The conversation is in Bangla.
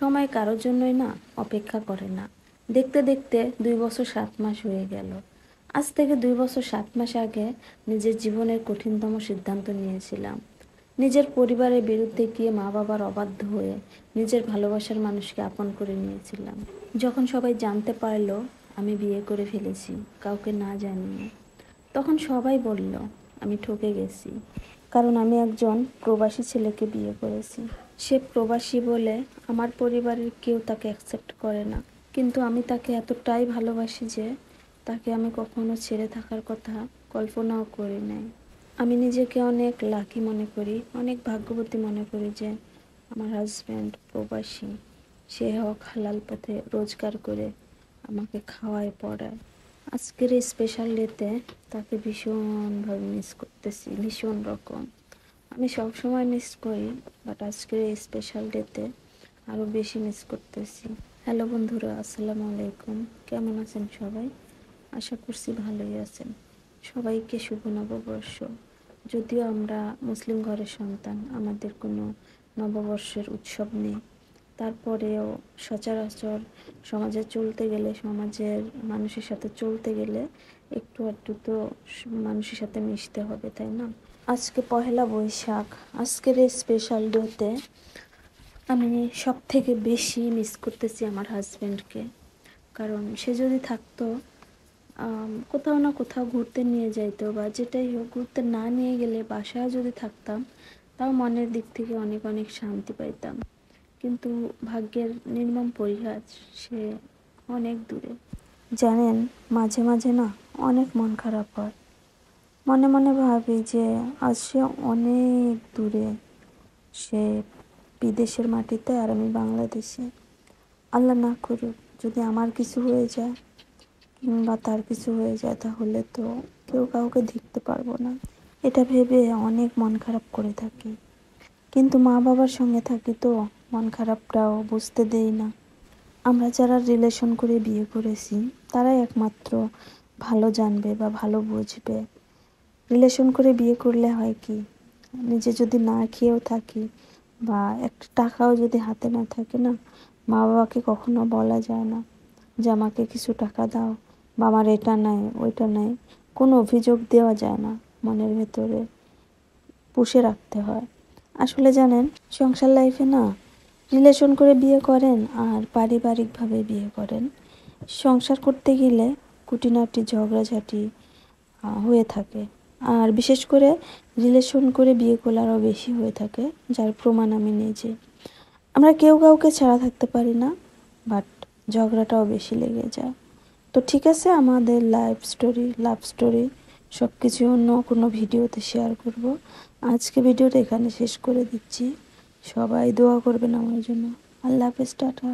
সময় কারোর জন্যই না অপেক্ষা করে না। দেখতে দেখতে 2 বছর 7 মাস হয়ে গেল। আজ থেকে 2 বছর 7 মাস আগে নিজের জীবনের কঠিনতম সিদ্ধান্ত নিয়েছিলাম। নিজের পরিবারের বিরুদ্ধে গিয়ে মা বাবার অবাধ্য হয়ে নিজের ভালোবাসার মানুষকে আপন করে নিয়েছিলাম। যখন সবাই জানতে পারলো আমি বিয়ে করে ফেলেছি কাউকে না জানিয়ে, তখন সবাই বলল আমি ঠকে গেছি। কারণ আমি একজন প্রবাসী ছেলেকে বিয়ে করেছি। সে প্রবাসী বলে আমার পরিবারের কেউ তাকে অ্যাকসেপ্ট করে না, কিন্তু আমি তাকে এতটাই ভালোবাসি যে তাকে আমি কখনো ছেড়ে থাকার কথা কল্পনাও করি নাই। আমি নিজেকে অনেক লাকি মনে করি, অনেক ভাগ্যবতী মনে করি যে আমার হাজব্যান্ড প্রবাসী। সে হোক হালাল পথে রোজগার করে আমাকে খাওয়ায় পড়ায়। আজকের এই স্পেশাল ডেতে তাকে ভীষণভাবে মিস করতেছি, ভীষণ রকম। আমি সবসময় মিস করি, বাট আজকের এই স্পেশাল ডেতে আরও বেশি মিস করতেছি। হ্যালো বন্ধুরা, আসসালামু আলাইকুম। কেমন আছেন সবাই? আশা করছি ভালোই আছেন। সবাইকে শুভ নববর্ষ। যদিও আমরা মুসলিম ঘরের সন্তান, আমাদের কোনো নববর্ষের উৎসব নেই, তারপরেও সচরাচর সমাজে চলতে গেলে, সমাজের মানুষের সাথে চলতে গেলে একটু একটু তো মানুষের সাথে মিশতে হবে, তাই না? আজকে পহেলা বৈশাখ। আজকের এই স্পেশাল ডেতে আমি সব থেকে বেশি মিস করতেছি আমার হাজব্যান্ডকে। কারণ সে যদি থাকতো, কোথাও না কোথাও ঘুরতে নিয়ে যাইতো, বা যেটাই হোক, ঘুরতে না নিয়ে গেলে বাসায় যদি থাকতাম, তাও মনের দিক থেকে অনেক অনেক শান্তি পাইতাম। কিন্তু ভাগ্যের নির্মম পরিহাস, সে অনেক দূরে। জানেন, মাঝে মাঝে না অনেক মন খারাপ হয়। মনে মনে ভাবি যে আজ সে অনেক দূরে, সে বিদেশের মাটিতে আর আমি বাংলাদেশে। আল্লাহ না করুক যদি আমার কিছু হয়ে যায় কিংবা তার কিছু হয়ে যায়, তাহলে তো কেউ কাউকে দেখতে পারবো না। এটা ভেবে অনেক মন খারাপ করে থাকি। কিন্তু মা বাবার সঙ্গে থাকি তো মন খারাপটাও বুঝতে দেই না। আমরা যারা রিলেশন করে বিয়ে করেছি তারাই একমাত্র ভালো জানবে বা ভালো বুঝবে। রিলেশন করে বিয়ে করলে হয় কি, নিজে যদি না খেয়েও থাকি বা একটা টাকাও যদি হাতে না থাকে না, মা বাবাকে কখনো বলা যায় না যে আমাকে কিছু টাকা দাও বা আমার এটা নাই ওইটা নাই। কোনো অভিযোগ দেওয়া যায় না, মনের ভেতরে পুষে রাখতে হয়। আসলে জানেন, সংসার লাইফে না, রিলেশন করে বিয়ে করেন আর পারিবারিকভাবে বিয়ে করেন, সংসার করতে গেলে খুঁটিনাটি ঝগড়াঝাটি হয়ে থাকে। আর বিশেষ করে রিলেশন করে বিয়ে করলে আরও বেশি হয়ে থাকে, যার প্রমাণ আমি নিজে। আমরা কেউ কাউকে ছাড়া থাকতে পারি না, বাট ঝগড়াটাও বেশি লেগে যায়। তো ঠিক আছে, আমাদের লাভ স্টোরি সব কিছু অন্য কোনো ভিডিওতে শেয়ার করব। আজকে ভিডিওটা এখানে শেষ করে দিচ্ছি। সবাই দোয়া করবেন আমার জন্য। আল্লাহ হাফেজ, টাটা।